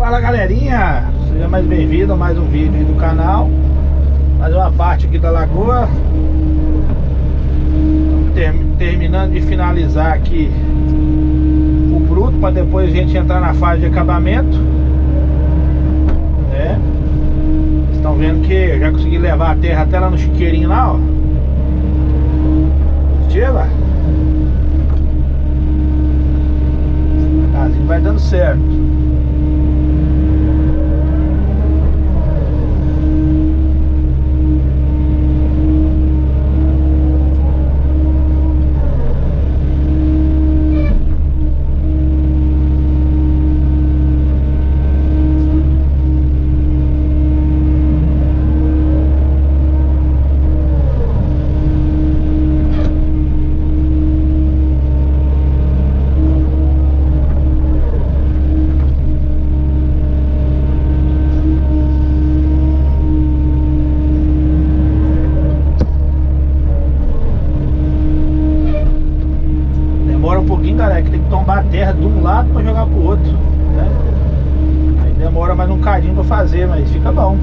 Fala galerinha, seja mais bem-vindo a mais um vídeo aí do canal. Mais uma parte aqui da lagoa. Terminando de finalizar aqui o bruto, para depois a gente entrar na fase de acabamento, né? Vocês estão vendo que eu já consegui levar a terra até lá no chiqueirinho lá, ó. Positiva. Assim vai dando certo. Galera, que tem que tombar a terra de um lado para jogar pro outro, né? Aí demora mais um cadinho para fazer, mas fica bom.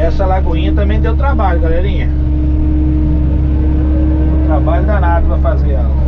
Essa lagoinha também deu trabalho, galerinha. Trabalho danado pra fazer ela.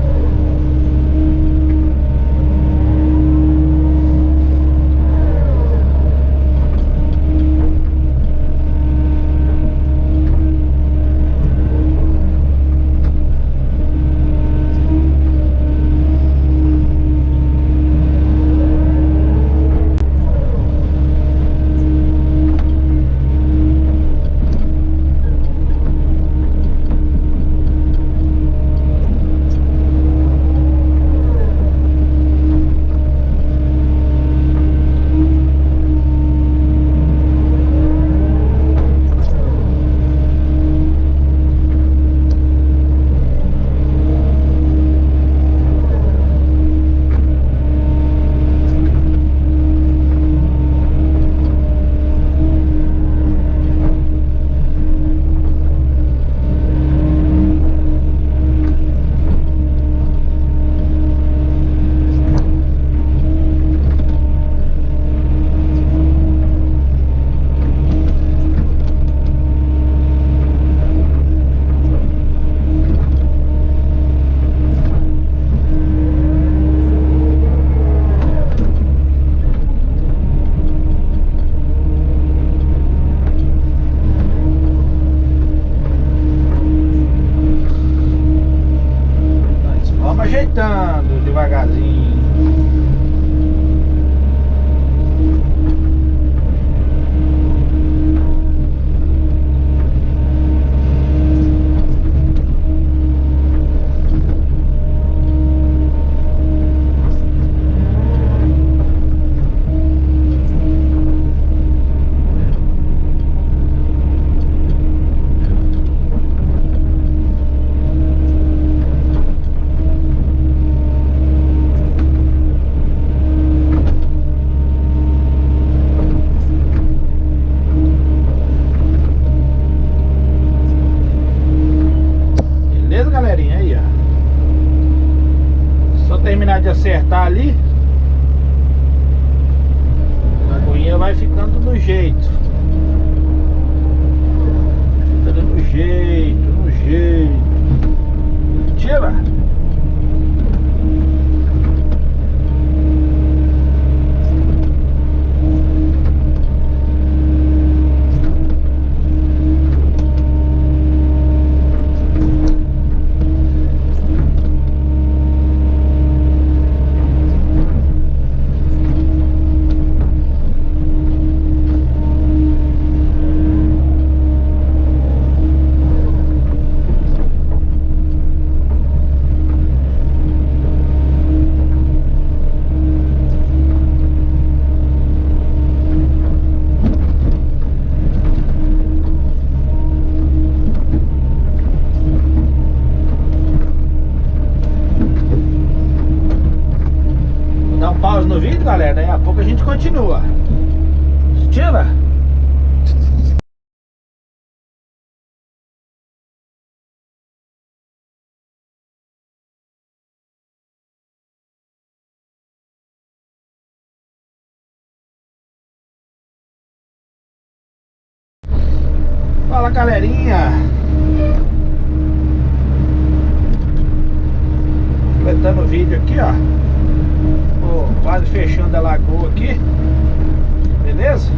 Ajeitando devagarzinho. De acertar ali, a lagoinha vai ficando do jeito. Tira. Pause no vídeo, galera, daí a pouco a gente continua. Tira. Fala, galerinha. Completando o vídeo aqui, ó. Quase fechando a lagoa aqui. Beleza?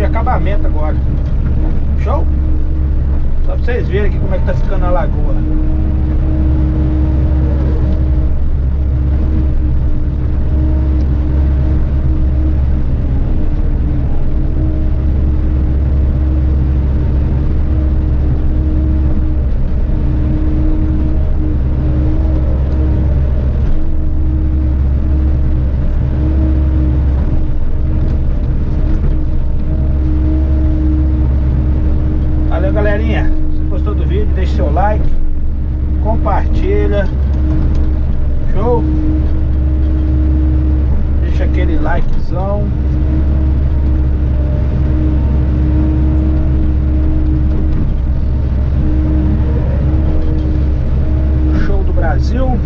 Acabamento agora. Show? Só pra vocês verem aqui como é que tá ficando a lagoa. Galerinha, se gostou do vídeo, deixe seu like, compartilha, show? Deixa aquele likezão. Show do Brasil.